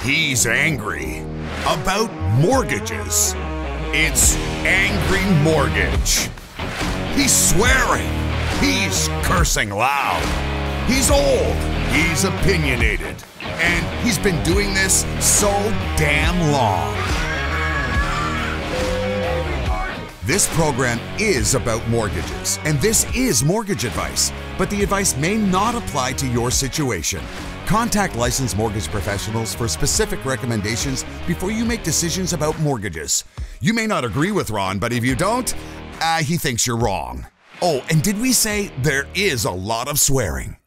He's angry about mortgages. It's Angry Mortgage. He's swearing. He's cursing loud. He's old. He's opinionated. And he's been doing this so damn long. This program is about mortgages, and this is mortgage advice, but the advice may not apply to your situation. Contact licensed mortgage professionals for specific recommendations before you make decisions about mortgages. You may not agree with Ron, but if you don't, he thinks you're wrong. Oh, and did we say there is a lot of swearing?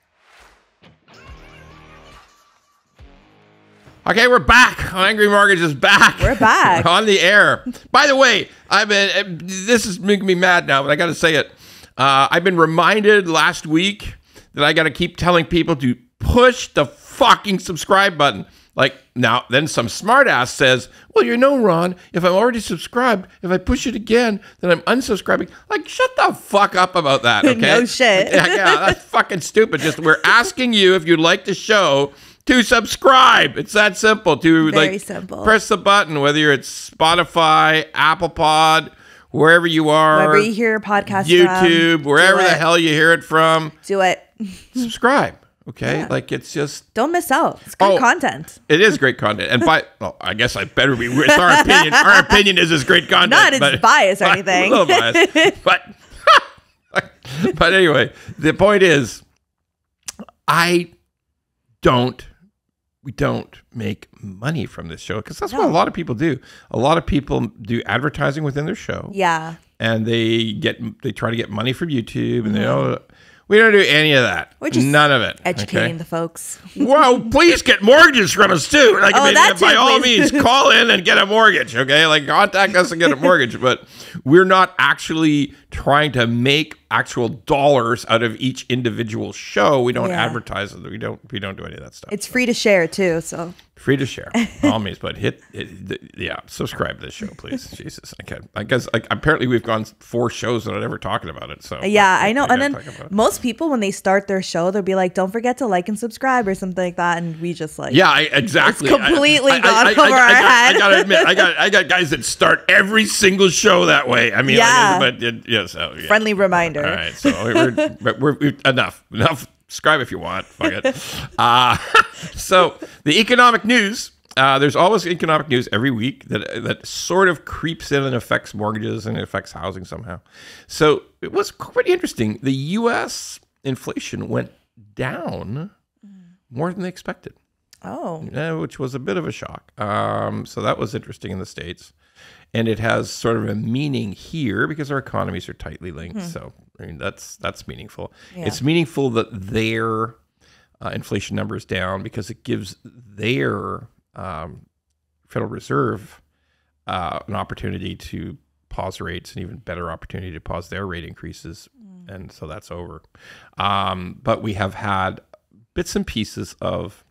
Okay, we're back. Angry Mortgage is back. We're back. We're on the air. By the way, this is making me mad now, but I got to say it. I've been reminded last week that I got to keep telling people to push the fucking subscribe button. Like, now, then some smartass says, well, you know, Ron, if I'm already subscribed, if I push it again, then I'm unsubscribing. Like, shut the fuck up about that, okay? No shit. Yeah, that's fucking stupid. Just, we're asking you if you'd like the show to subscribe. It's that simple. Very simple. Press the button, whether you're at Spotify, Apple Pod, wherever you are. Wherever you hear your podcast YouTube, from, wherever the hell you hear it from. Do it. Subscribe. Okay? Yeah. Like, it's just... Don't miss out. It's good content. It is great content. And I guess I better be... It's our opinion. Our opinion is this great content. Not it's bias or anything. A little biased. But anyway, the point is, we don't make money from this show, because that's what a lot of people do. A lot of people do advertising within their show. Yeah. And they try to get money from YouTube, and we don't do any of that. We're just none of it. Educating the folks. Well, please get mortgages from us too. Like, by all please. means, call in and get a mortgage. Okay, like, contact us and get a mortgage. But we're not actually trying to make actual dollars out of each individual show. We don't advertise it. We don't do any of that stuff. It's free to share too. So free to share, by all means. But subscribe to this show, please. Jesus, I guess apparently we've gone 4 shows without ever talking about it. So yeah, I know. And then most people, when they start their show, they'll be like, "Don't forget to like and subscribe" or something like that, and we just like exactly. It's completely gone over our head. I gotta admit, I got guys that start every single show that way. I mean, friendly reminder. All right, so we're enough. Subscribe if you want. Fuck it. So the economic news. There's always economic news every week that sort of creeps in and affects mortgages and affects housing somehow. So it was pretty interesting. The U.S. inflation went down more than they expected. Oh. Which was a bit of a shock. So that was interesting in the States. And it has sort of a meaning here because our economies are tightly linked. So I mean, that's meaningful. Yeah. It's meaningful that their inflation number is down because it gives their Federal Reserve an opportunity to pause rates, and even better opportunity to pause their rate increases. And so that's over. But we have had bits and pieces of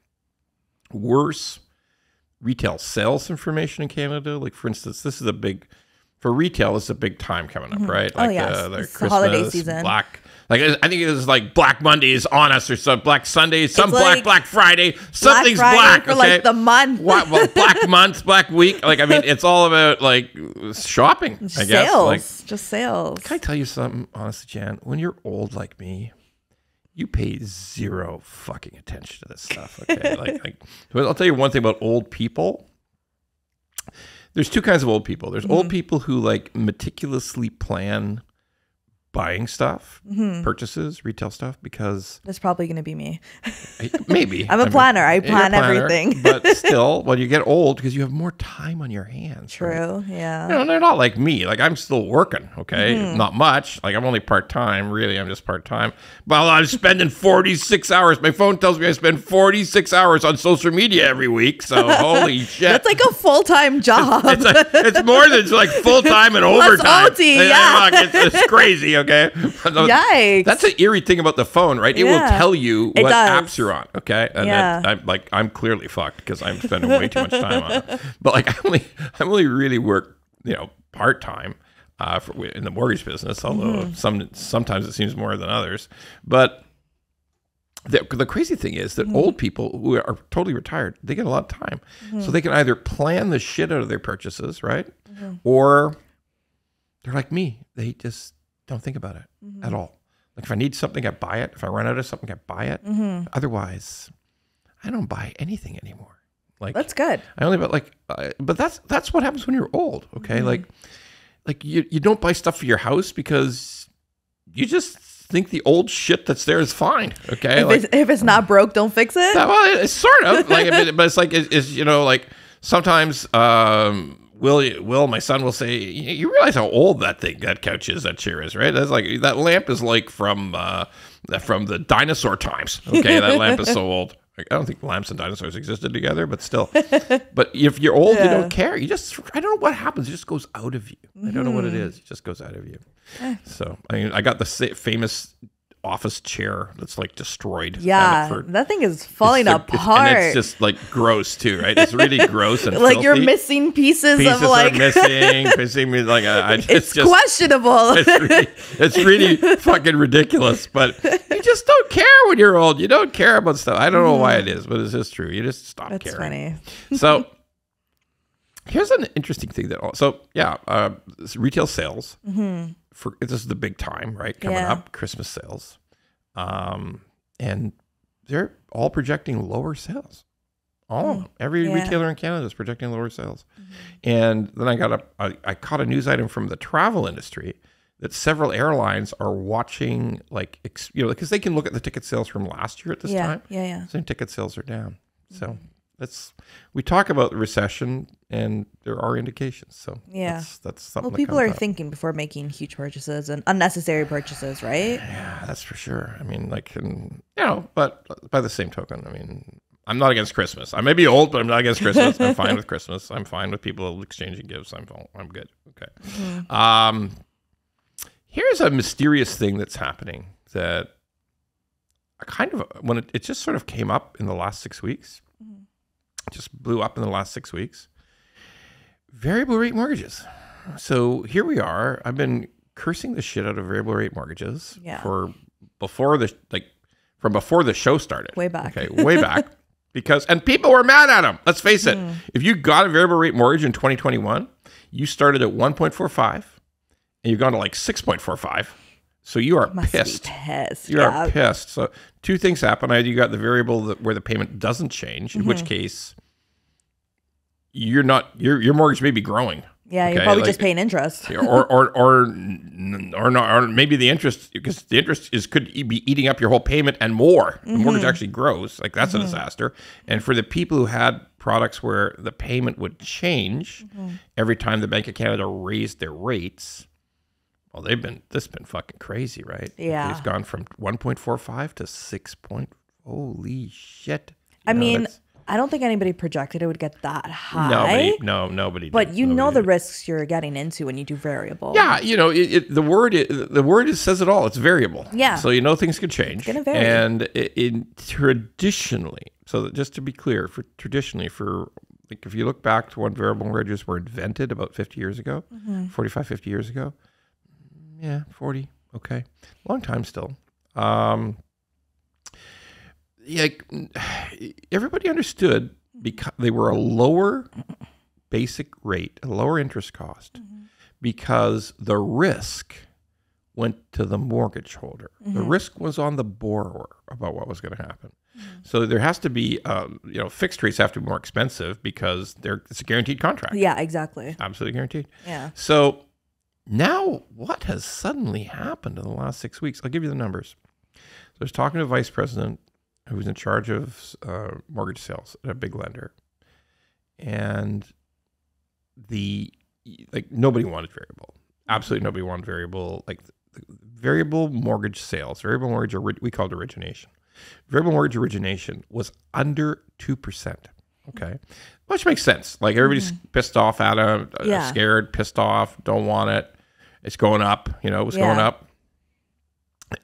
worse retail sales information in Canada. Like, for instance, for retail, this is a big time coming up, right? Like, the Christmas, holiday season. I think it was like Black Monday is on us, or some Black Sunday, Black Friday, something's black. For okay? like the month. Well, Black Month, Black Week. Like, I mean, it's all about like shopping, I guess. Sales, like, just sales. Can I tell you something, honestly, Jan? When you're old like me, you pay zero fucking attention to this stuff, okay? I'll tell you one thing about old people. There's 2 kinds of old people. There's old people who like meticulously plan buying stuff, purchases, retail stuff, because... That's probably going to be me. Maybe. I'm a planner. I plan everything. But still, when you get old, because you have more time on your hands. True, right? yeah. You know, they're not like me. Like, I'm still working, okay? Not much. Like, I'm only part-time. Really, I'm just part-time. But I'm spending 46 hours. My phone tells me I spend 46 hours on social media every week. So, holy shit. That's like a full-time job. It's more than like full-time and overtime. OT, yeah. It's crazy, okay? Yikes. That's an eerie thing about the phone, right? It will tell you what apps you're on, okay? And I'm clearly fucked because I'm spending way too much time on it. But like, I only really work, part-time in the mortgage business, although sometimes it seems more than others. But the crazy thing is that old people who are totally retired, they get a lot of time. So they can either plan the shit out of their purchases, right? Or they're like me. They just don't think about it at all. Like if I need something, I buy it. If I run out of something, I buy it. Otherwise, I don't buy anything anymore. Like that's good. I only buy but that's what happens when you're old. Okay. Like you don't buy stuff for your house because you just think the old shit that's there is fine. Okay. If it's not broke, don't fix it. Well, it's sort of like, but it's like, it's like sometimes, Will, my son will say, you realize how old that couch is, that chair is, right? That's like, that lamp is like from the dinosaur times. Okay. That lamp is so old. I don't think lamps and dinosaurs existed together, but still. But if you're old, you don't care. I don't know what happens. It just goes out of you. I don't know what it is. It just goes out of you. So, I mean, I got the famous office chair that's like destroyed. Yeah, that thing is falling apart. And it's just like gross too, right? It's really gross and like filthy. you're missing pieces of like... missing like it's just questionable. It's really fucking ridiculous, but you just don't care when you're old. You don't care about stuff. I don't know why it is, but it's just true. You just stop caring. Funny. So here's an interesting thing retail sales. This is the big time, right? Coming up, Christmas sales. And they're all projecting lower sales. Every retailer in Canada is projecting lower sales. And then I caught a news item from the travel industry that several airlines are watching, because they can look at the ticket sales from last year at this time. So ticket sales are down. So we talk about the recession, and there are indications. So that's something. Well, people are thinking before making huge purchases and unnecessary purchases, right? Yeah, that's for sure. I mean, but by the same token, I mean, I'm not against Christmas. I may be old, but I'm not against Christmas. I'm fine with Christmas. I'm fine with people exchanging gifts. I'm good. Okay. Here's a mysterious thing that's happening that it just sort of came up in the last 6 weeks. Just blew up in the last 6 weeks. Variable rate mortgages. So here we are. I've been cursing the shit out of variable rate mortgages from before the show started. Way back. Okay, way back. And people were mad at them. Let's face it. If you got a variable rate mortgage in 2021, you started at 1.45 and you've gone to like 6.45. So you are pissed. You are pissed. So two things happen. Either you got the variable where the payment doesn't change, in which case your mortgage may be growing. Yeah, you're probably just paying interest. or maybe the interest, because the interest could be eating up your whole payment and more. The mortgage actually grows. Like that's a disaster. And for the people who had products where the payment would change every time the Bank of Canada raised their rates, well, this has been fucking crazy, right? Yeah. It's gone from 1.45 to 6. Holy shit. I mean, I don't think anybody projected it would get that high. Nobody. But the risks you're getting into when you do variable. Yeah, the word says it all. It's variable. Yeah. So things could change. It's gonna vary. And traditionally, so just to be clear, if you look back to when variable mortgages were invented about 50 years ago, 45, 50 years ago. Yeah, 40. Okay. Long time still. Everybody understood because they were a lower basic rate, a lower interest cost, because the risk went to the mortgage holder. The risk was on the borrower about what was going to happen. So there has to be, fixed rates have to be more expensive because it's a guaranteed contract. Yeah, exactly. Absolutely guaranteed. Yeah. So now, what has suddenly happened in the last 6 weeks? I'll give you the numbers. So I was talking to a vice president who's in charge of mortgage sales at a big lender, and nobody wanted variable. Absolutely nobody wanted variable. Like variable mortgage sales, variable mortgage, we called origination. Variable mortgage origination was under 2%. Okay, which makes sense. Like everybody's pissed off at him, scared, pissed off, don't want it. It's going up. It was going up,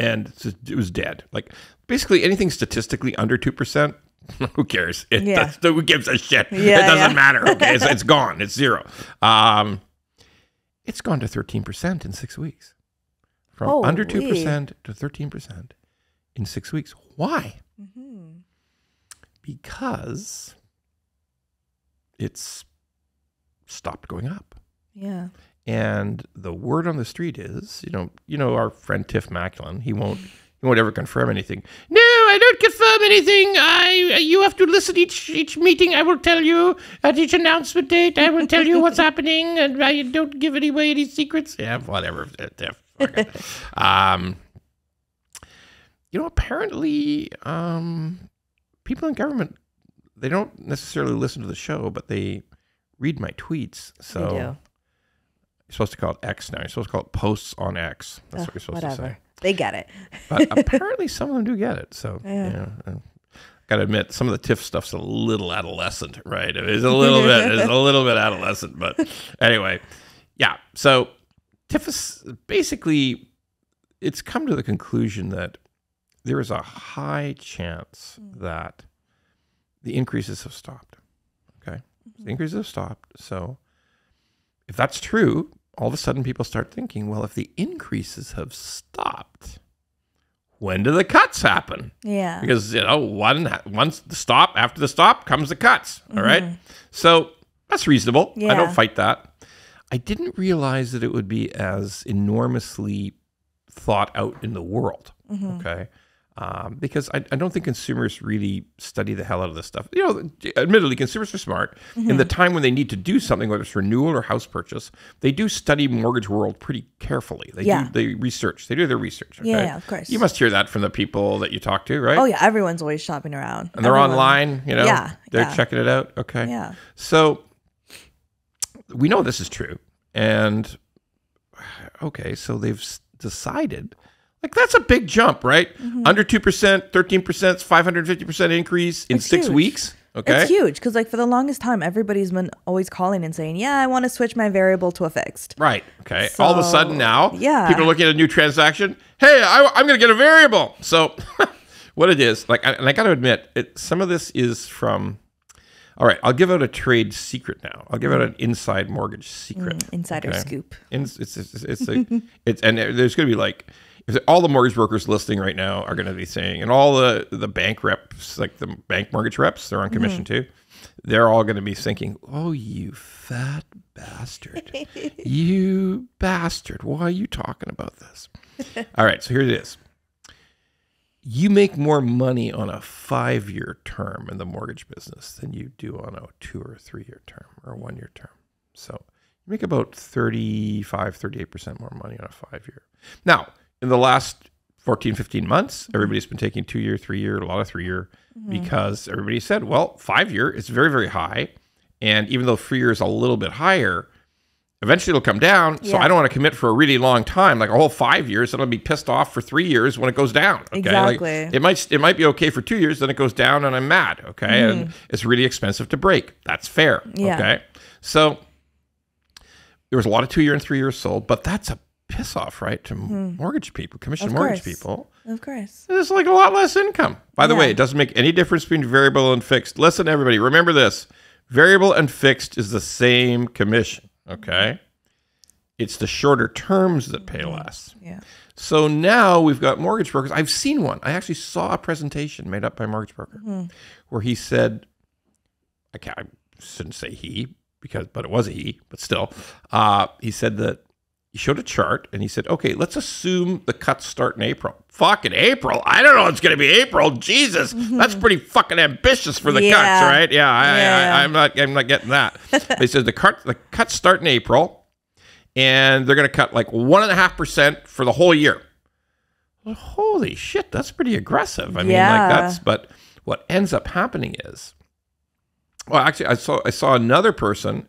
and it was dead. Like basically anything statistically under 2%, who cares? Who gives a shit? It doesn't matter. Okay, it's gone. It's zero. It's gone to 13% in 6 weeks, from under 2% to 13% in 6 weeks. Why? Because it's stopped going up. Yeah. And the word on the street is, our friend Tiff Macklin, he won't ever confirm anything. No, I don't confirm anything. You have to listen each meeting. I will tell you at each announcement date. I will tell you what's happening, and I don't give away any secrets. Yeah, whatever. Tiff. Okay. Apparently, people in government, they don't necessarily listen to the show, but they read my tweets. So They do. you're supposed to call it X now. You're supposed to call it posts on X. That's what you're supposed to say. They get it. But apparently some of them do get it. So, got to admit, some of the TIFF stuff's a little adolescent, right? It's a little bit adolescent. But anyway, yeah. So TIFF is basically, it's come to the conclusion that there is a high chance that the increases have stopped. Okay? The increases have stopped. So if that's true, all of a sudden people start thinking, well, if the increases have stopped, when do the cuts happen? Yeah. Because, once the stop, after the stop comes the cuts. All right. So that's reasonable. Yeah. I don't fight that. I didn't realize that it would be as enormously thought out in the world. Okay. Because I don't think consumers really study the hell out of this stuff. Admittedly, consumers are smart. In the time when they need to do something, whether it's renewal or house purchase, they do study mortgage world pretty carefully. They research. They do their research. Okay? Yeah, of course. You must hear that from the people that you talk to, right? Oh, yeah. Everyone's always shopping around. And they're online, Yeah. They're checking it out. Okay. Yeah. So we know this is true. And, okay, so they've decided... that's a big jump, right? Under 2%, 13%, 550% increase in 6 weeks. Okay. It's huge because for the longest time, everybody's been always calling and saying, yeah, I want to switch my variable to a fixed. Right. Okay. All of a sudden now, yeah, people are looking at a new transaction. Hey, I'm going to get a variable. So what it is, and I got to admit, some of this is from, all right, I'll give out a trade secret now. I'll give out an inside mortgage secret. Insider scoop. And there's going to be all the mortgage brokers listening right now are going to be saying, and all the bank reps, the bank mortgage reps, they're on commission too. They're all going to be thinking, oh, you fat bastard. You bastard. Why are you talking about this? All right, so here it is. You make more money on a 5-year term in the mortgage business than you do on a 2 or 3-year term or a 1-year term. So you make about 38% more money on a 5-year. Now, in the last 14, 15 months, everybody's been taking 2-year, 3-year, a lot of 3-year, because everybody said, well, 5-year is very, very high. And even though 3-year is a little bit higher, eventually it'll come down. So I don't want to commit for a really long time, like a whole 5 years. I'll be pissed off for 3 years when it goes down. Okay? Exactly. It might be okay for 2 years, then it goes down and I'm mad. Okay. And it's really expensive to break. That's fair. Yeah. Okay. So there was a lot of 2-year and 3 years sold, but that's a piss off, right, to mortgage people, commission mortgage people. Of course. There's a lot less income. By the way, it doesn't make any difference between variable and fixed. Listen, everybody, remember this. Variable and fixed is the same commission, okay? It's the shorter terms that pay less. Yeah. So now we've got mortgage brokers. I've seen one. I actually saw a presentation made up by a mortgage broker where he said, I shouldn't say he, but it was a he, but still. He said that he showed a chart and he said, okay, let's assume the cuts start in April. Fucking April? I don't know it's going to be April. Jesus, that's pretty fucking ambitious for the cuts, right? Yeah, I'm not getting that. He said the cuts start in April and they're going to cut 1.5% for the whole year. Well, holy shit, that's pretty aggressive. I mean, but what ends up happening is, well, actually, I saw another person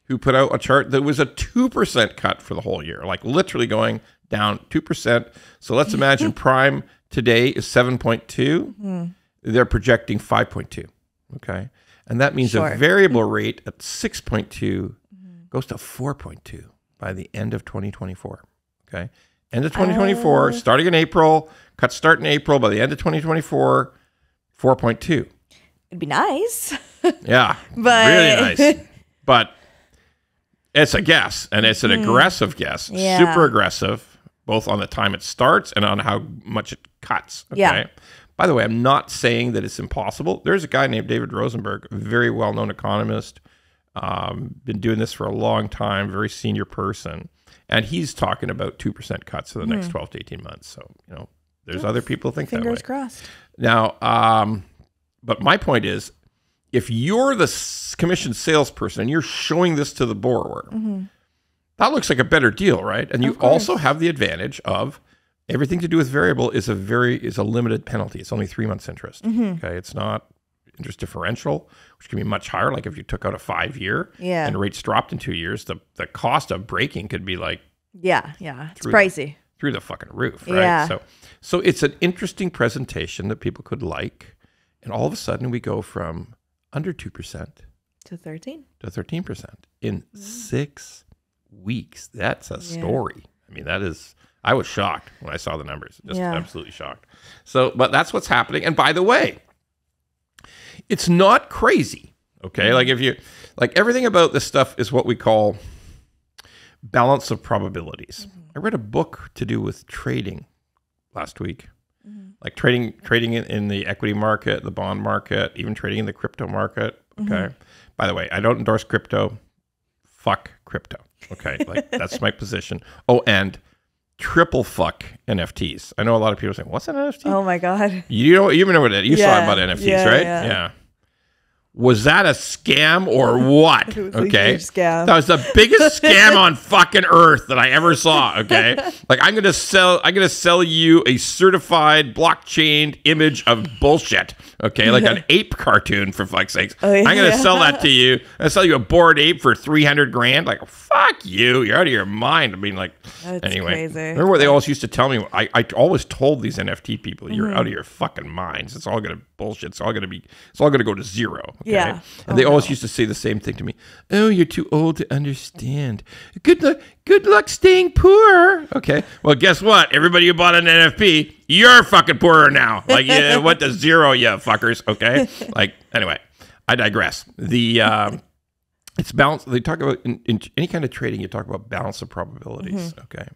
who put out a chart that was a 2% cut for the whole year, literally going down 2%. So let's imagine prime today is 7.2. They're projecting 5.2. Okay. And that means a variable rate at 6.2 goes to 4.2 by the end of 2024. Okay. End of 2024, starting in April, cuts start in April. By the end of 2024, 4.2. It'd be nice. Yeah. But really nice. But it's a guess, and it's an aggressive guess, super aggressive, both on the time it starts and on how much it cuts. Okay, By the way, I'm not saying that it's impossible. There's a guy named David Rosenberg, a very well-known economist, been doing this for a long time, very senior person, and he's talking about 2% cuts for the next 12 to 18 months. So, you know, there's other people who think that way. Fingers crossed. Now, but my point is, if you're the commission salesperson and you're showing this to the borrower, that looks like a better deal, right? And you also have the advantage of everything to do with variable is a limited penalty. It's only 3 months interest. Okay, it's not interest differential, which can be much higher. Like if you took out a 5-year and rates dropped in 2 years, the cost of breaking could be like it's pricey through the fucking roof, right? So it's an interesting presentation that people could like, and all of a sudden we go from under 2% to 13% in 6 weeks. That's a story. I mean, I was shocked when I saw the numbers, just absolutely shocked. So, but that's what's happening. And by the way, it's not crazy. Okay. Like everything about this stuff is what we call balance of probabilities. I read a book to do with trading last week, like trading in the equity market, the bond market, even trading in the crypto market. Okay. By the way, I don't endorse crypto. Fuck crypto. Okay. Like that's my position. Oh, and triple fuck NFTs. I know a lot of people saying, what's an NFT? Oh my God. You remember that. You saw about NFTs, right? Yeah. Was that a scam or what? It was a huge scam. That was the biggest scam on fucking earth that I ever saw. Okay. Like I'm gonna sell you a certified blockchain image of bullshit. Okay, like an ape cartoon, for fuck's sakes. I'm gonna sell that to you. I sell you a bored ape for $300,000. Like, fuck you, you're out of your mind. I mean, like, that's anyway. Crazy. Remember what they always used to tell me? I always told these NFT people, you're out of your fucking minds. It's all gonna bullshit. It's all gonna go to zero. Okay? Yeah. And they always used to say the same thing to me. Oh, you're too old to understand. Good luck staying poor. Okay. Well, guess what? Everybody who bought an NFP, you're fucking poorer now. Like, what the zero, you fuckers. Okay. Like, anyway, I digress. It's balance. They talk about in any kind of trading, you talk about balance of probabilities. Okay.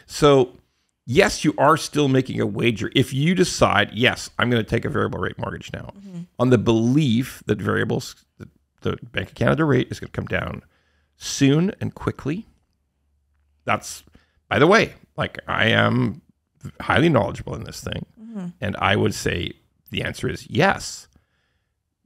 So, yes, you are still making a wager if you decide, yes, I'm going to take a variable rate mortgage now on the belief that the Bank of Canada rate is going to come down soon and quickly. That's, by the way, like I am highly knowledgeable in this thing. And I would say the answer is yes.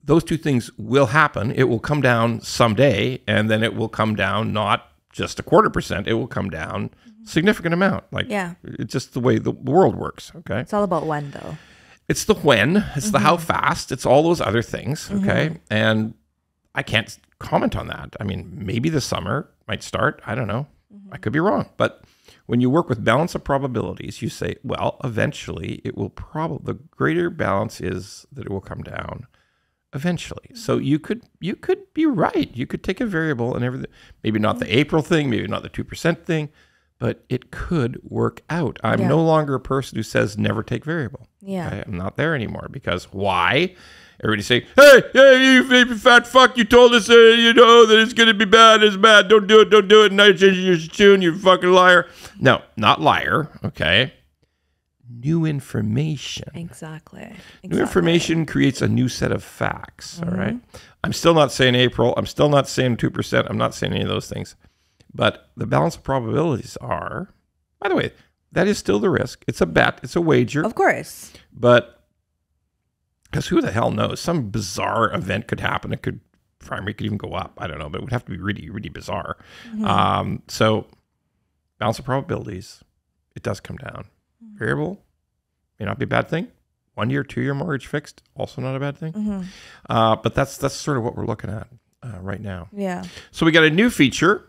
Those two things will happen. It will come down someday, and then it will come down not just 0.25%. It will come down significant amount. Like, it's just the way the world works. Okay. It's all about when, though. It's the when, it's the how fast, it's all those other things. Okay. And I can't comment on that. I mean, maybe the summer might start. I don't know. I could be wrong. But when you work with balance of probabilities, you say, well, eventually it will the greater balance is that it will come down eventually. So you could be right. You could take a variable and everything, maybe not the April thing, maybe not the 2% thing, but it could work out. I'm no longer a person who says never take variable. Okay? I'm not there anymore because why? Everybody say, hey, you baby fat fuck, you told us, that it's going to be bad, it's bad, don't do it, now you're tune, you fucking liar. No, not liar, okay? New information. Exactly. New information creates a new set of facts, all right? I'm still not saying April, I'm still not saying 2%, I'm not saying any of those things. But the balance of probabilities are, by the way, that is still the risk. It's a bet, it's a wager. Of course. But because who the hell knows? Some bizarre event could happen. Primary could even go up. I don't know, but it would have to be really, really bizarre. So balance of probabilities, it does come down. Variable may not be a bad thing. 1 year, 2 year mortgage fixed, also not a bad thing. But that's sort of what we're looking at right now. Yeah. So we got a new feature.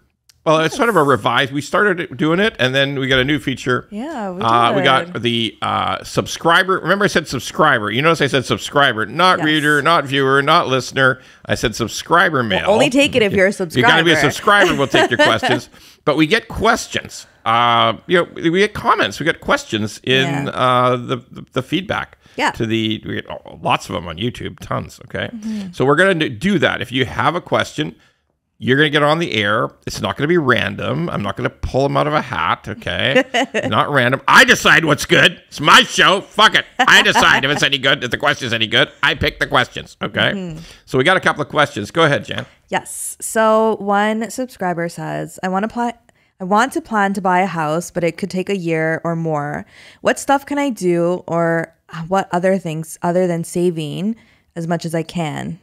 Well, it's sort of a revised. We started doing it, and then we got a new feature. Yeah, we got the subscriber. Remember I said subscriber. You notice I said subscriber, not reader, not viewer, not listener. I said subscriber mail. We'll only take it if you're a subscriber. You got to be a subscriber. We'll take your questions. But we get questions. We get comments. We get questions in the feedback. Yeah. We get lots of them on YouTube, tons. Okay. So we're going to do that. If you have a question, You're going to get on the air. It's not going to be random. I'm not going to pull them out of a hat, okay? Not random. I decide what's good. It's my show. Fuck it. I decide if it's any good, if the question's any good. I pick the questions, okay? So we got a couple of questions. Go ahead, Jan. Yes. So one subscriber says, I want to plan to buy a house, but it could take a year or more. What stuff can I do, or what other things other than saving as much as I can?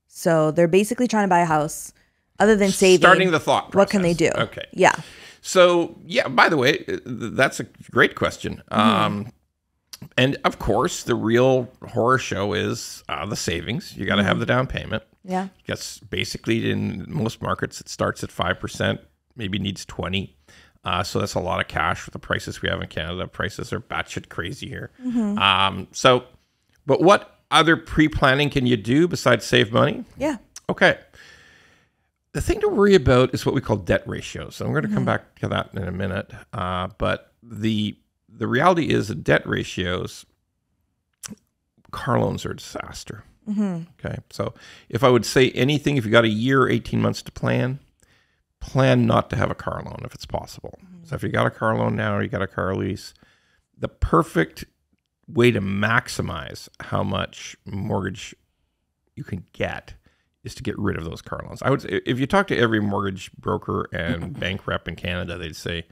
So they're basically trying to buy a house. Other than saving, starting the thought process. What can they do? Okay. Yeah. So, yeah, by the way, that's a great question. And, of course, the real horror show is the savings. You got to have the down payment. Yeah. Because basically in most markets, it starts at 5%, maybe needs 20. So that's a lot of cash with the prices we have in Canada. Prices are batshit crazy here. But what other pre-planning can you do besides save money? Yeah. Okay. The thing to worry about is what we call debt ratios. So I'm going to come back to that in a minute. But the reality is that debt ratios, car loans are a disaster. Okay. So if I would say anything, if you got a year or 18 months to plan not to have a car loan if it's possible. So if you got a car loan now or you got a car lease, the perfect way to maximize how much mortgage you can get is to get rid of those car loans. I would say, if you talk to every mortgage broker and bank rep in Canada, they'd say,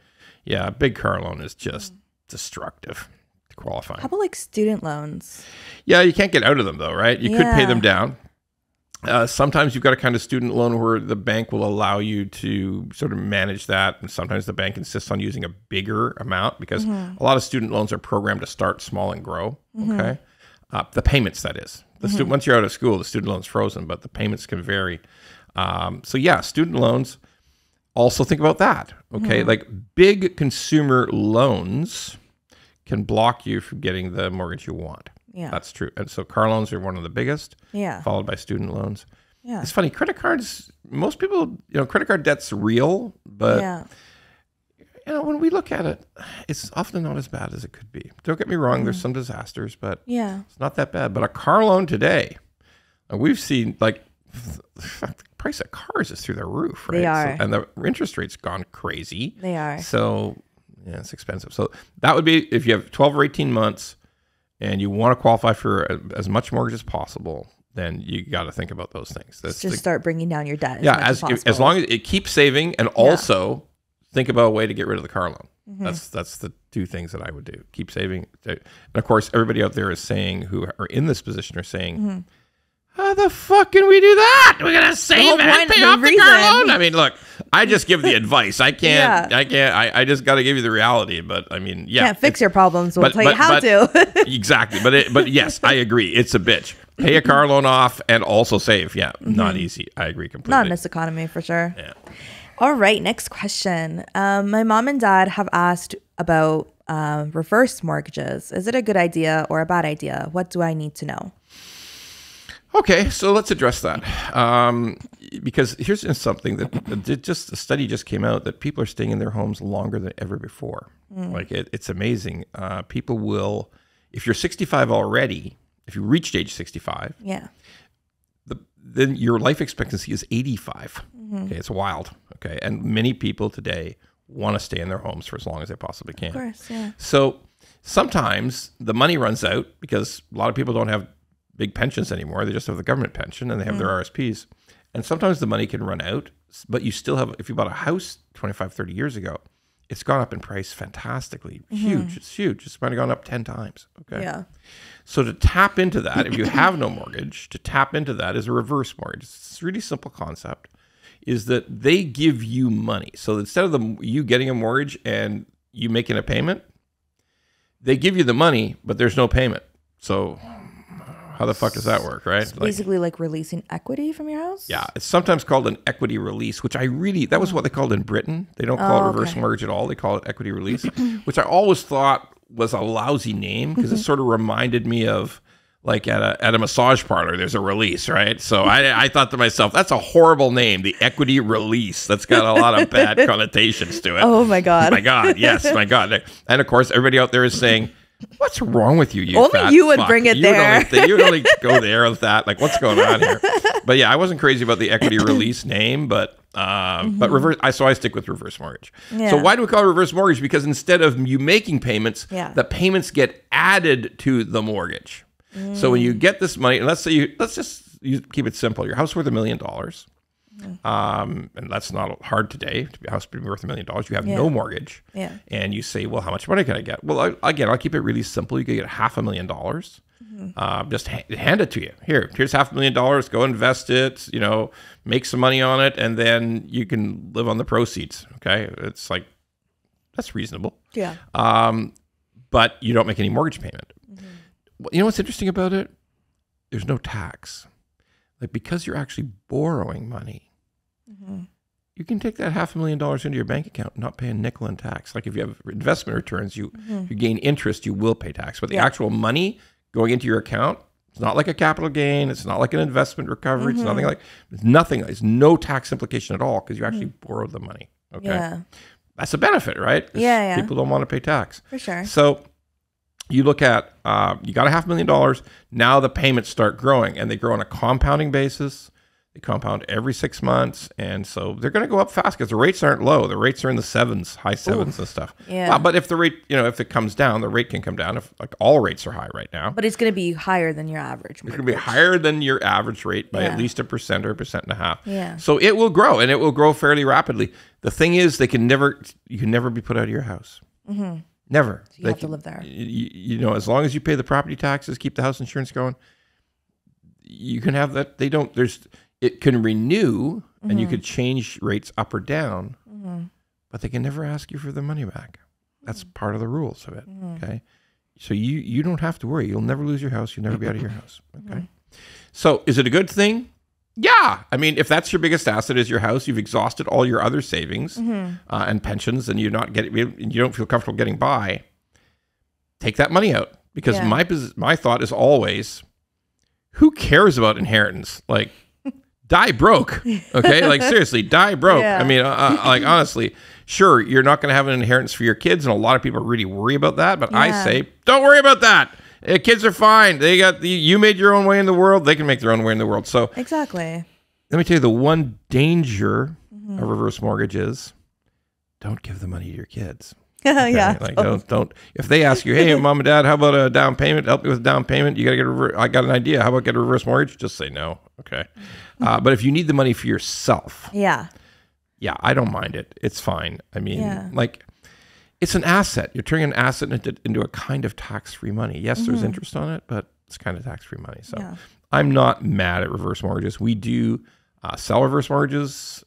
yeah, a big car loan is just destructive to qualify. How about like student loans? Yeah, you can't get out of them though, right? You could pay them down. Sometimes you've got a kind of student loan where the bank will allow you to sort of manage that. And sometimes the bank insists on using a bigger amount because a lot of student loans are programmed to start small and grow. Okay. The payments, that is. Once you're out of school, the student loan's frozen, but the payments can vary. So yeah, student loans, also think about that. Okay. Like big consumer loans can block you from getting the mortgage you want. Yeah. That's true. And so car loans are one of the biggest, followed by student loans. Yeah. It's funny, credit cards, most people, credit card debt's real, but when we look at it, it's often not as bad as it could be. Don't get me wrong, there's some disasters, but it's not that bad. But a car loan today, we've seen like the price of cars is through the roof, right? They are. And the interest rate's gone crazy. They are. So yeah, it's expensive. So that would be if you have 12 or 18 months and you want to qualify for as much mortgage as possible, then you got to think about those things. Just start bringing down your debt. As long as it keeps saving, and also think about a way to get rid of the car loan. That's the two things that I would do. Keep saving. And of course, everybody out there is saying, who are in this position, are saying, how the fuck can we do that? We're going to save and pay off the car loan? I mean, look, I just give the advice. I can't, I just got to give you the reality. But I mean, can't fix your problems. We'll tell you how to. Exactly. But yes, I agree. It's a bitch. Pay a car loan off and also save. Yeah, not easy. I agree completely. Not in this economy, for sure. Yeah. All right, next question. My mom and dad have asked about reverse mortgages. Is it a good idea or a bad idea? What do I need to know? Okay, so let's address that. Because here's something that a study just came out that people are staying in their homes longer than ever before. Like it's amazing. People will, if you're 65 already, if you reached age 65, then your life expectancy is 85. Okay, it's wild. Okay, and many people today want to stay in their homes for as long as they possibly can. Of course, yeah. So sometimes the money runs out because a lot of people don't have big pensions anymore. They just have the government pension and they have their RSPs. And sometimes the money can run out, but you still have, if you bought a house 25, 30 years ago, it's gone up in price fantastically. Huge. It's huge. It's might have gone up 10 times. Okay. Yeah. So to tap into that, if you have no mortgage, to tap into that is a reverse mortgage. It's a really simple concept, is that they give you money. So instead of you getting a mortgage and you making a payment, they give you the money, but there's no payment. So how the fuck does that work, right? It's basically like releasing equity from your house? Yeah. It's sometimes called an equity release, which that was what they called in Britain. They don't call it reverse mortgage at all. They call it equity release, which I always thought was a lousy name because it sort of reminded me of like at a massage parlor, there's a release, right? So I thought to myself, that's a horrible name, the equity release. That's got a lot of bad connotations to it. Oh my God. My God. Yes, my God. And of course, everybody out there is saying, what's wrong with you? Only you would bring it there. You would only go there with that. Like, what's going on here? But yeah, I wasn't crazy about the equity release name, but But so I stick with reverse mortgage. Yeah. So why do we call it reverse mortgage? Because instead of you making payments, the payments get added to the mortgage. So when you get this money, and let's just keep it simple. Your house is worth $1 million. And that's not hard today to be a house being worth $1 million. You have no mortgage. Yeah. And you say, well, how much money can I get? Well, I'll keep it really simple. You can get $500,000. Just hand it to you. Here's $500,000. Go invest it, make some money on it, and then you can live on the proceeds. Okay. It's like, that's reasonable. Yeah. But you don't make any mortgage payment. You know what's interesting about it? There's no tax. Like, because you're actually borrowing money, you can take that $500,000 into your bank account and not pay a nickel in tax. Like, if you have investment returns, you gain interest, you will pay tax. But the actual money going into your account, it's not like a capital gain. It's not like an investment recovery. It's nothing. There's no tax implication at all because you actually borrowed the money. Okay. Yeah. That's a benefit, right? Yeah. People don't want to pay tax. For sure. So you look at, you got $500,000. Now the payments start growing, and they grow on a compounding basis. They compound every 6 months. And so they're going to go up fast because the rates aren't low. The rates are in the sevens, high sevens and stuff. Yeah. But if the rate, if it comes down, the rate can come down. If like all rates are high right now. But it's going to be higher than your average. It's going to be higher than your average rate by at least 1% or 1.5%. Yeah. So it will grow, and it will grow fairly rapidly. The thing is, you can never be put out of your house. Never. So you have to live there. As long as you pay the property taxes, keep the house insurance going, you can have that. It can renew, and you could change rates up or down, but they can never ask you for the money back. That's part of the rules of it. Okay. So you don't have to worry. You'll never lose your house. You'll never be out of your house. Okay. So is it a good thing? Yeah. I mean, if that's your biggest asset is your house, you've exhausted all your other savings and pensions, and you don't feel comfortable getting by, take that money out. Because my thought is always, who cares about inheritance? Like, die broke. Okay. Like, seriously, die broke. Yeah. I mean, like, honestly, sure, you're not going to have an inheritance for your kids. And a lot of people really worry about that. But I say, don't worry about that. Kids are fine. You made your own way in the world. They can make their own way in the world. So exactly. Let me tell you, the one danger of reverse mortgage is don't give the money to your kids. Okay? Yeah. Like, don't. If they ask you, hey, mom and dad, how about a down payment? Help me with a down payment. You got to get I got an idea. How about get a reverse mortgage? Just say no. Okay. But if you need the money for yourself. Yeah, I don't mind it. It's fine. I mean, it's an asset. You're turning an asset into a kind of tax-free money. Yes, there's interest on it, but it's kind of tax-free money. So I'm not mad at reverse mortgages. We do sell reverse mortgages.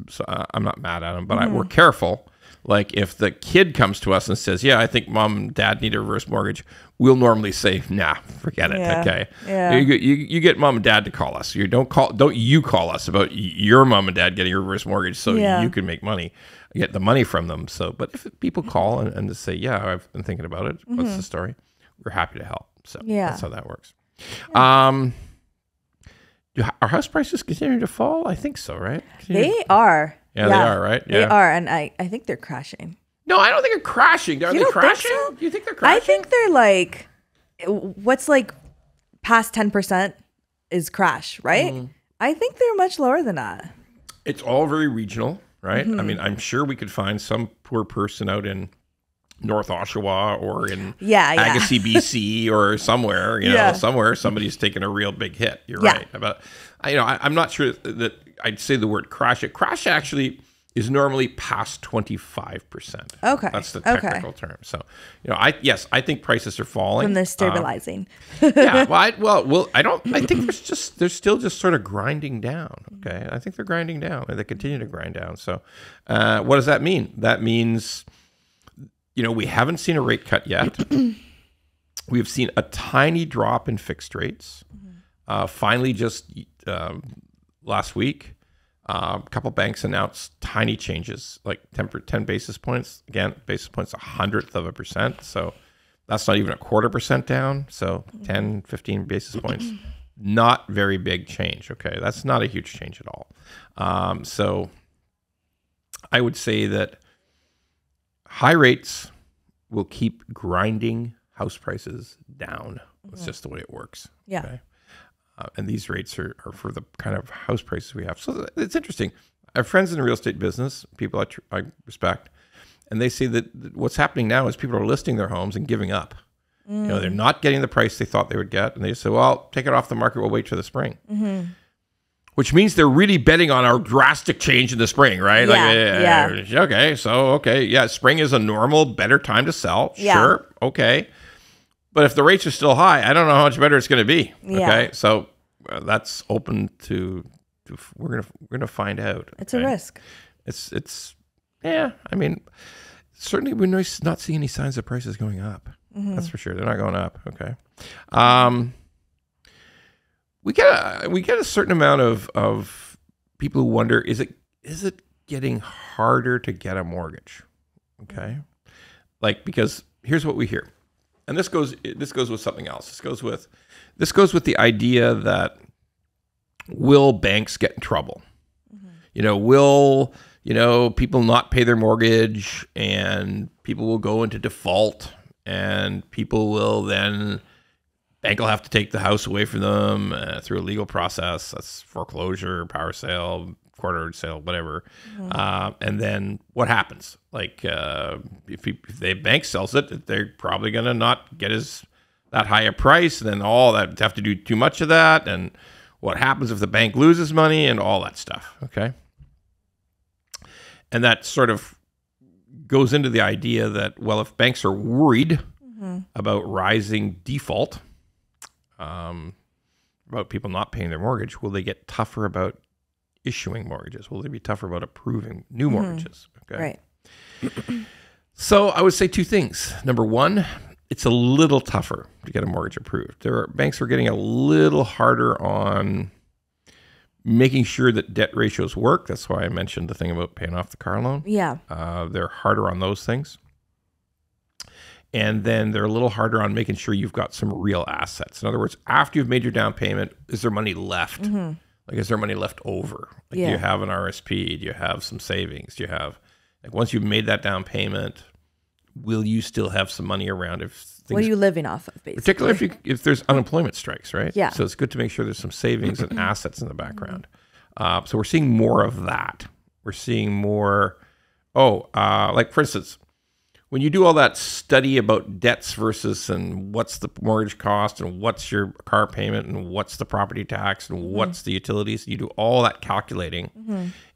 So I'm not mad at them, but we're careful. Like, if the kid comes to us and says, yeah, I think mom and dad need a reverse mortgage, we'll normally say, nah, forget it. Okay. Yeah. You get mom and dad to call us. Don't you call us about your mom and dad getting a reverse mortgage so you can make money, get the money from them. So, but if people call and just say, yeah, I've been thinking about it. What's the story? We're happy to help. So that's how that works. Yeah. Are house prices continuing to fall? I think so, right? They are. Yeah, they are, right? Yeah. They are, and I think they're crashing. No, I don't think they're crashing. Are they crashing? Think so? Do you think they're crashing? I think they're like, what's like past 10% is crash, right? I think they're much lower than that. It's all very regional, right? I mean, I'm sure we could find some poor person out in North Oshawa or in Agassiz, BC or somewhere, somewhere somebody's taken a real big hit. You're right. But, I'm not sure that I'd say the word crash. Crash actually is normally past 25%. Okay. That's the technical term. So, I think prices are falling. When they're stabilizing. I think they're still just sort of grinding down. Okay. I think they're grinding down and they continue to grind down. So, what does that mean? That means, we haven't seen a rate cut yet. We've seen a tiny drop in fixed rates. Finally, just last week, a couple banks announced tiny changes, like 10 basis points. Again, basis points, 0.1%. So that's not even 0.25% down. So 10, 15 basis points, not very big change. Okay, that's not a huge change at all. So I would say that high rates will keep grinding house prices down. That's just the way it works. Yeah. Okay? And these rates are for the kind of house prices we have. So it's interesting. I have friends in the real estate business, people I respect, and they see that what's happening now is people are listing their homes and giving up. You know, they're not getting the price they thought they would get, and they say, well, take it off the market, we'll wait till the spring. Which means they're really betting on a drastic change in the spring, right? Okay, spring is a normal, better time to sell. Yeah. Sure, okay. But if the rates are still high, I don't know how much better it's going to be. Okay, so that's open to we're gonna find out. It's a risk. It's yeah. I mean, certainly we're not seeing any signs of prices going up. That's for sure. They're not going up. Okay. We get a certain amount of people who wonder, is it getting harder to get a mortgage? Okay. Like, because here's what we hear. And this goes with something else. This goes with the idea that, will banks get in trouble? Will people not pay their mortgage, and people will go into default, and people will then, bank will have to take the house away from them through a legal process. That's foreclosure, power sale, quarter sale, whatever. And then what happens? Like, if the bank sells it, they're probably going to not get that high a price. And then all that, have to do too much of that. And what happens if the bank loses money and all that stuff. Okay. And that sort of goes into the idea that, well, if banks are worried about rising default, about people not paying their mortgage, will they get tougher about issuing mortgages? Will they be tougher about approving new mortgages? Okay. Right. So I would say two things. Number one, it's a little tougher to get a mortgage approved. Banks are getting a little harder on making sure that debt ratios work. That's why I mentioned the thing about paying off the car loan. Yeah. They're harder on those things. And then they're a little harder on making sure you've got some real assets. In other words, after you've made your down payment, is there money left? Like, is there money left over? Like, do you have an RSP? Do you have some savings? Do you have, like, once you've made that down payment, will you still have some money around if things... What are you living off of, basically? Particularly if there's unemployment strikes, right? Yeah. So it's good to make sure there's some savings and assets in the background. So we're seeing more of that. We're seeing more, like, for instance, when you do all that study about debts versus and what's the mortgage cost and what's your car payment and what's the property tax and what's the utilities, you do all that calculating.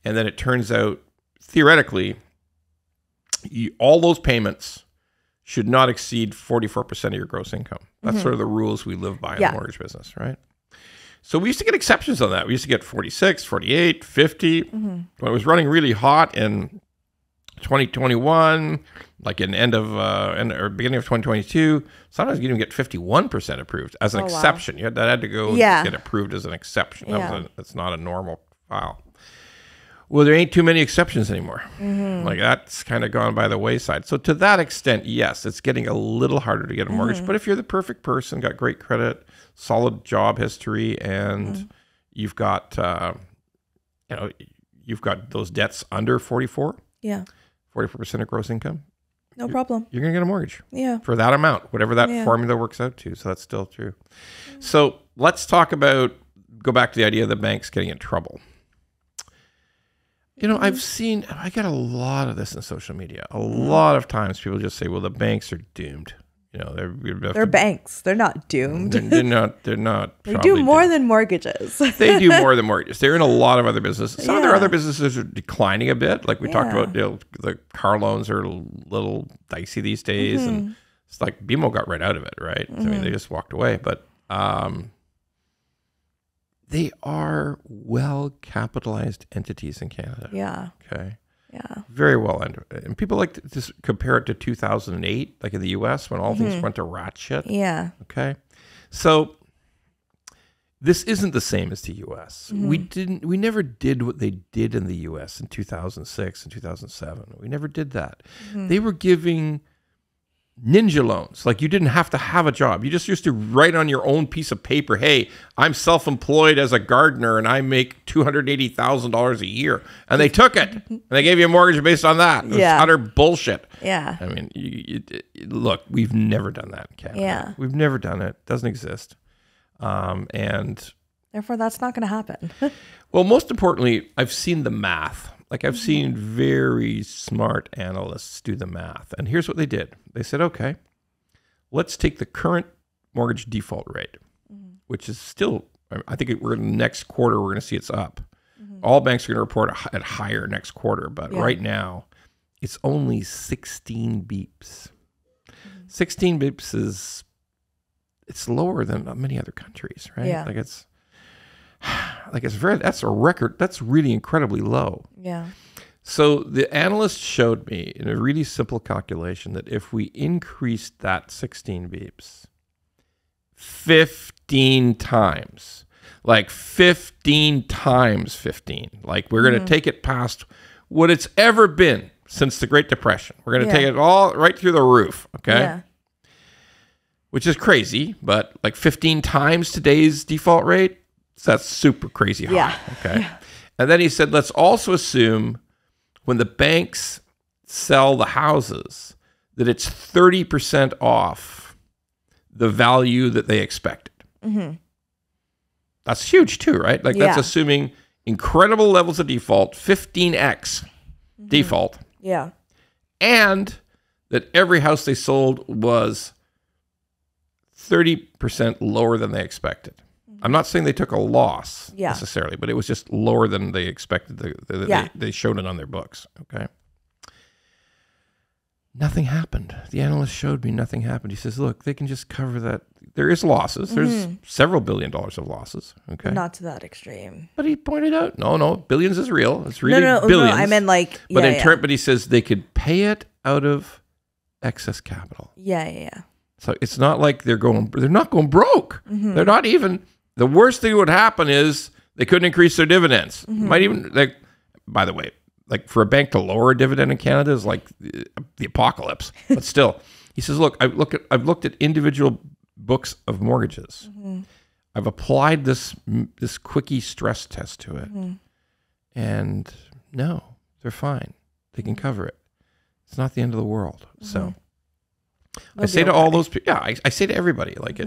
And then it turns out, theoretically, all those payments should not exceed 44% of your gross income. That's sort of the rules we live by in the mortgage business, right? So we used to get exceptions on that. We used to get 46, 48, 50. When it was running really hot in 2021, like in or beginning of 2022, sometimes you can even get 51% approved as an exception. Wow. That had to go get approved as an exception. That's not a normal file. Well, there ain't too many exceptions anymore. Like, that's kind of gone by the wayside. So to that extent, yes, it's getting a little harder to get a mortgage. But if you're the perfect person, got great credit, solid job history, and you've got you've got those debts under 44%, 44% of gross income, no problem. You're going to get a mortgage. Yeah. For that amount, whatever that formula works out to. So that's still true. So let's go back to the idea of the banks getting in trouble. I get a lot of this in social media. A lot of times people just say, well, the banks are doomed. They're banks. They're not doomed. They're not. They do more than mortgages. They do more than mortgages. They're in a lot of other businesses. Some of their other businesses are declining a bit. Like we talked about, the car loans are a little dicey these days, and it's like BMO got right out of it, right? I mean, they just walked away. But they are well-capitalized entities in Canada. Yeah. Okay. Yeah. Very well. And people like to compare it to 2008, like in the U.S., when all things went to rat shit. Yeah. Okay. So this isn't the same as the U.S. We never did what they did in the U.S. in 2006 and 2007. We never did that. They were giving ninja loans. Like, you didn't have to have a job. You just used to write on your own piece of paper, hey, I'm self-employed as a gardener and I make $280,000 a year. And they took it. And they gave you a mortgage based on that. It was utter bullshit. Yeah. I mean, look, we've never done that in Canada. Yeah. We've never done it. It doesn't exist. And Therefore, that's not going to happen. Well, most importantly, I've seen the math. Like I've seen very smart analysts do the math. And here's what they did. They said, okay, let's take the current mortgage default rate, which is still, I think we're in the next quarter, we're going to see it's up. All banks are going to report at higher next quarter. But right now, it's only 16 beeps. 16 beeps is, it's lower than many other countries, right? Yeah. That's a record. That's really incredibly low. Yeah. So the analyst showed me in a really simple calculation that if we increased that 16 beeps 15 times, like 15 times 15, like we're going to take it past what it's ever been since the Great Depression. We're going to take it all right through the roof, okay? Yeah. Which is crazy, but like 15 times today's default rate, that's super crazy high. Okay. Yeah. And then he said, let's also assume when the banks sell the houses that it's 30% off the value that they expected. That's huge too, right? Like that's assuming incredible levels of default, 15x default. Yeah. And that every house they sold was 30% lower than they expected. I'm not saying they took a loss necessarily, but it was just lower than they expected. They showed it on their books. Okay. Nothing happened. The analyst showed me nothing happened. He says, look, they can just cover that. There is losses. There's several $1 billion of losses. Okay. Not to that extreme. But he pointed out, no, billions is real. It's really billions. No, I meant like, but he says they could pay it out of excess capital. Yeah. So it's not like they're not going broke. They're not even. The worst thing that would happen is they couldn't increase their dividends. Might even, like, by the way, like for a bank to lower a dividend in Canada is like the apocalypse. But still, he says, look, I've looked at individual books of mortgages. I've applied this quickie stress test to it, and no, they're fine. They can cover it. It's not the end of the world. So I say to all those people, I say to everybody, like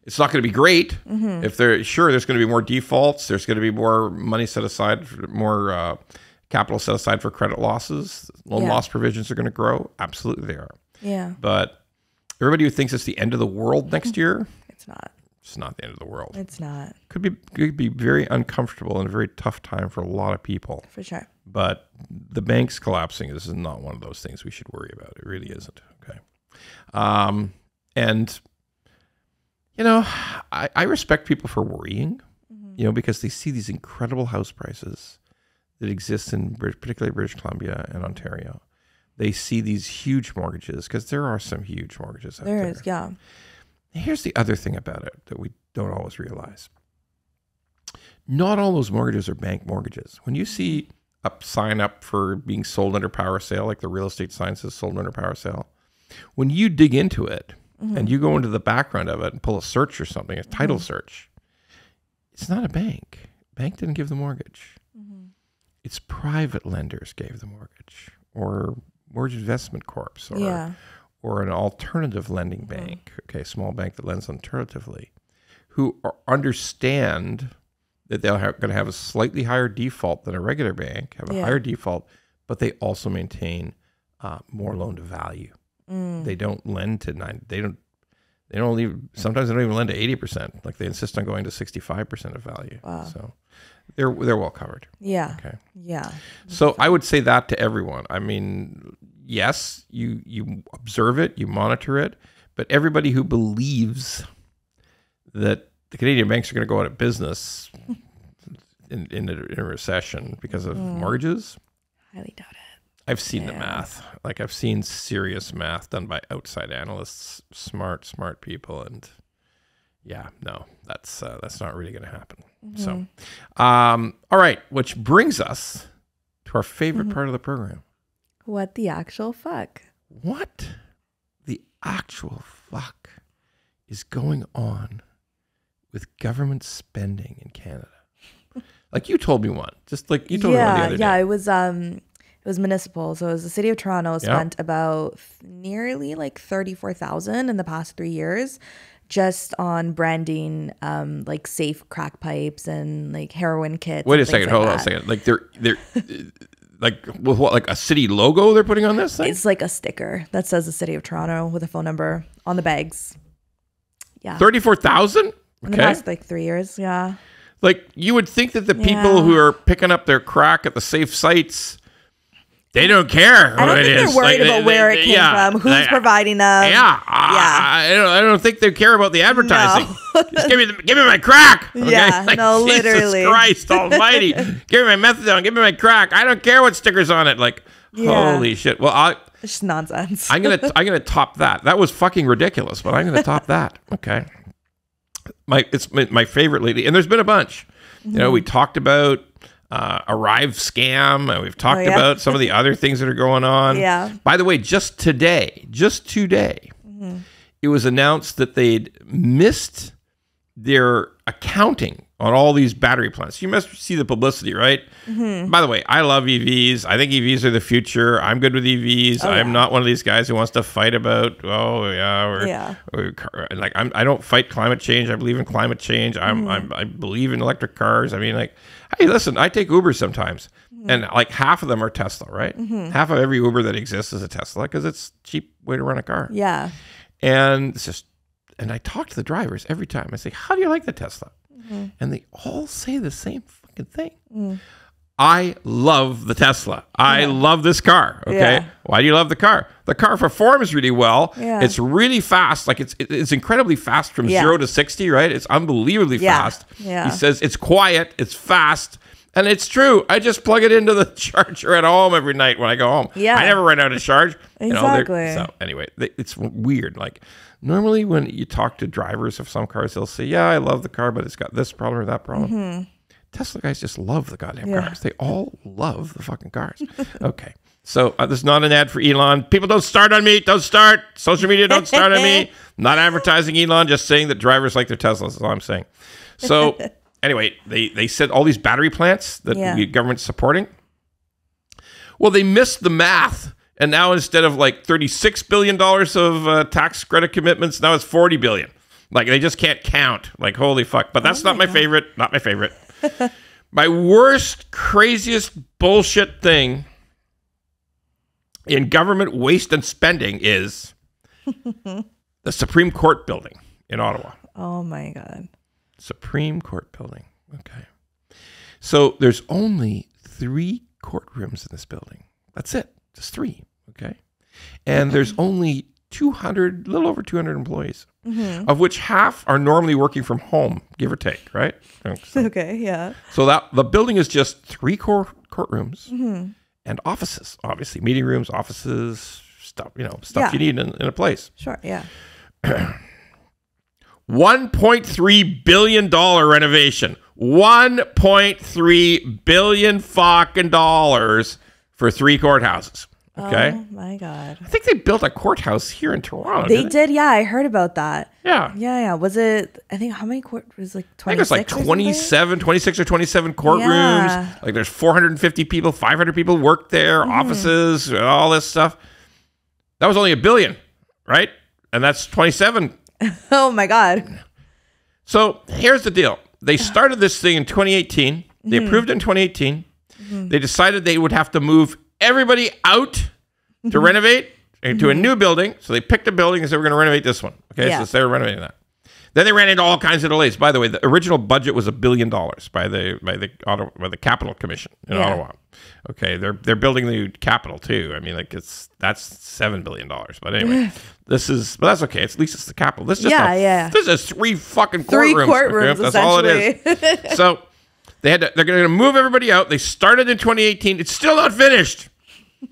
it's not going to be great. If there's going to be more defaults. There's going to be more money set aside, more capital set aside for credit losses. Loan loss provisions are going to grow. Absolutely, they are. Yeah. But everybody who thinks it's the end of the world next year, it's not. It's not the end of the world. It's not. Could be very uncomfortable and a very tough time for a lot of people. For sure. But the banks collapsing, this is not one of those things we should worry about. It really isn't. Okay. And you know, I respect people for worrying, you know, because they see these incredible house prices that exist in particularly British Columbia and Ontario. They see these huge mortgages because there are some huge mortgages out there. There is, yeah. Here's the other thing about it that we don't always realize. Not all those mortgages are bank mortgages. When you see a sign up for being sold under power sale, like the real estate sign says sold under power sale, when you dig into it, and you go into the background of it and pull a search or something, a title search, it's not a bank. Bank didn't give the mortgage. It's private lenders gave the mortgage, or mortgage investment corps, or an alternative lending bank, okay, small bank that lends alternatively, who understand that they're going to have a slightly higher default than a regular bank, have a higher default, but they also maintain more loan to value. They don't lend to 9. They don't even, sometimes they don't even lend to 80%. Like they insist on going to 65% of value. Wow. So they're well covered. Yeah. Okay. Yeah. So I would say that to everyone. I mean, yes, you observe it, you monitor it, but everybody who believes that the Canadian banks are going to go out of business in a recession because of mortgages, highly doubt it. I've seen the math. Like I've seen serious math done by outside analysts, smart people, and that's not really going to happen. So, all right, which brings us to our favorite part of the program. What the actual fuck? What the actual fuck is going on with government spending in Canada? Like you told me one, just like you told me one the other day. Yeah, it was municipal. So it was the city of Toronto spent about nearly like $34,000 in the past 3 years just on branding, like safe crack pipes and like heroin kits. Wait a second. Hold on a second. Like they're like with what, like a city logo they're putting on this thing? It's like a sticker that says the city of Toronto with a phone number on the bags. Yeah. 34,000? In the past like 3 years. Yeah. Like you would think that the people who are picking up their crack at the safe sites, they don't care. I don't think they're worried about where it came from, who's providing them. Yeah. I don't think they care about the advertising. No. Just give me my crack. Okay? Yeah, like, no, literally. Jesus Christ almighty. Give me my methadone. Give me my crack. I don't care what stickers on it. Like, holy shit. Well, it's just nonsense. I'm gonna top that. That was fucking ridiculous, but I'm gonna top that. Okay. It's my favorite lately, and there's been a bunch. You know, we talked about Arrive scam, and we've talked about some of the other things that are going on. Yeah. By the way, just today, it was announced that they'd missed their accounting on all these battery plants. You must see the publicity, right? By the way, I love EVs. I think EVs are the future. I'm good with EVs. I'm not one of these guys who wants to fight about, like I don't fight climate change. I believe in climate change. I believe in electric cars. I mean, like, hey, listen, I take Uber sometimes, and like half of them are Tesla, right? Half of every Uber that exists is a Tesla because it's a cheap way to run a car. Yeah. And it's just, and I talk to the drivers every time. I say, how do you like the Tesla? And they all say the same fucking thing. I love the Tesla. I love this car. Okay. Yeah. Why do you love the car? The car performs really well. Yeah. It's really fast. Like it's incredibly fast from 0 to 60, right? It's unbelievably fast. Yeah. He says it's quiet, it's fast. And it's true. I just plug it into the charger at home every night when I go home. Yeah. I never run out of charge. Exactly. So anyway, it's weird. Like normally when you talk to drivers of some cars, they'll say, yeah, I love the car, but it's got this problem or that problem. Tesla guys just love the goddamn cars. They all love the fucking cars. Okay. So this is not an ad for Elon. People don't start on me. Don't start. Social media don't start on me. I'm not advertising Elon, just saying that drivers like their Teslas. That's all I'm saying. So anyway, they said all these battery plants that the government's supporting. Well, they missed the math. And now instead of like $36 billion of tax credit commitments, now it's $40 billion. Like they just can't count. Like, holy fuck. But that's not my favorite. Not my favorite. My worst, craziest bullshit thing in government waste and spending is the Supreme Court building in Ottawa. Oh my God. Supreme Court building. Okay. So there's only 3 courtrooms in this building. That's it. Just 3. Okay. And there's only a little over 200 employees, of which half are normally working from home, give or take, right? So, okay, yeah. So that the building is just 3 courtrooms and offices, obviously, meeting rooms, offices, stuff you need in a place. Sure, yeah. $1.3 billion renovation. $1.3 billion fucking dollars for 3 courthouses. Okay. Oh my God. I think they built a courthouse here in Toronto. They did, yeah. I heard about that. Yeah. Yeah. Was it, I think, how many court was like 26? I think it was like 26 or 27 courtrooms. Yeah. Like there's 450 people, 500 people work there, offices, all this stuff. That was only $1 billion, right? And that's 27. Oh my God. So here's the deal. They started this thing in 2018. They approved it in 2018. They decided they would have to move everybody out to renovate into a new building. So they picked a building and said, we're going to renovate this one. Okay, so they were renovating that. Then they ran into all kinds of delays. By the way, the original budget was $1 billion by the Capital Commission in Ottawa. Okay, they're building the new Capitol too. I mean, like that's $7 billion. But anyway, but that's okay. At least it's the Capitol. This is just this is 3 fucking courtrooms. 3 courtrooms. Okay? That's all it is. So they're going to move everybody out. They started in 2018. It's still not finished.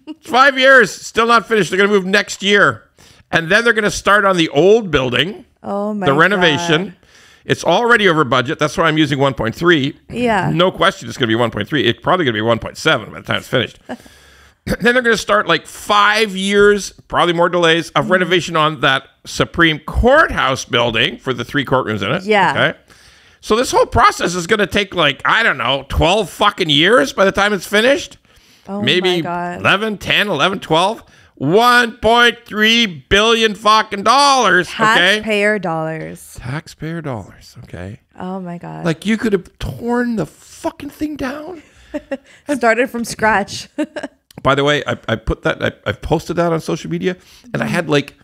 It's 5 years, still not finished. They're going to move next year. And then they're going to start on the old building. Oh my God. The renovation. God. It's already over budget. That's why I'm using 1.3. Yeah. No question it's going to be 1.3. It's probably going to be 1.7 by the time it's finished. Then they're going to start like 5 years, probably more delays, of renovation on that Supreme Courthouse building for the 3 courtrooms in it. Yeah. Okay. So this whole process is going to take like, I don't know, 12 fucking years by the time it's finished. Oh maybe my God. 11, 10, 11, 12. $1.3 billion fucking dollars. Okay. Taxpayer dollars. Taxpayer dollars. Okay. Oh my God. Like you could have torn the fucking thing down. Started from scratch. By the way, I put that, I posted that on social media, and I had like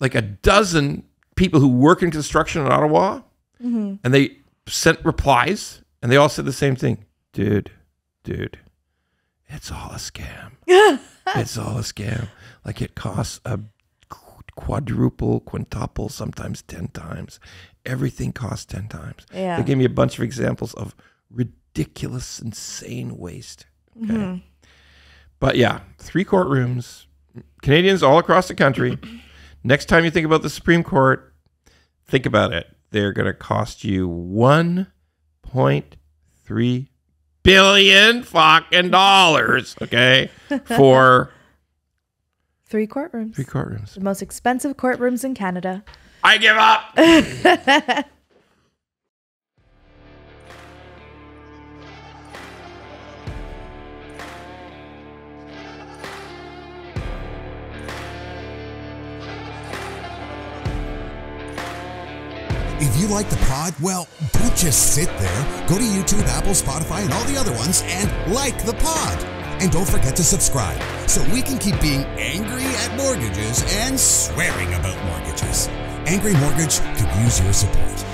a dozen people who work in construction in Ottawa, and they sent replies, and they all said the same thing. Dude, it's all a scam. It's all a scam. Like it costs a quadruple, quintuple, sometimes 10 times. Everything costs 10 times. Yeah. They gave me a bunch of examples of ridiculous, insane waste. Okay. But yeah, 3 courtrooms, Canadians all across the country. Next time you think about the Supreme Court, think about it. They're going to cost you $1.3 billion fucking dollars, okay, for 3 courtrooms. 3 courtrooms. The most expensive courtrooms in Canada. I give up. If you like the pod, well, don't just sit there. Go to YouTube, Apple, Spotify, and all the other ones and like the pod. And don't forget to subscribe so we can keep being angry at mortgages and swearing about mortgages. Angry Mortgage could use your support.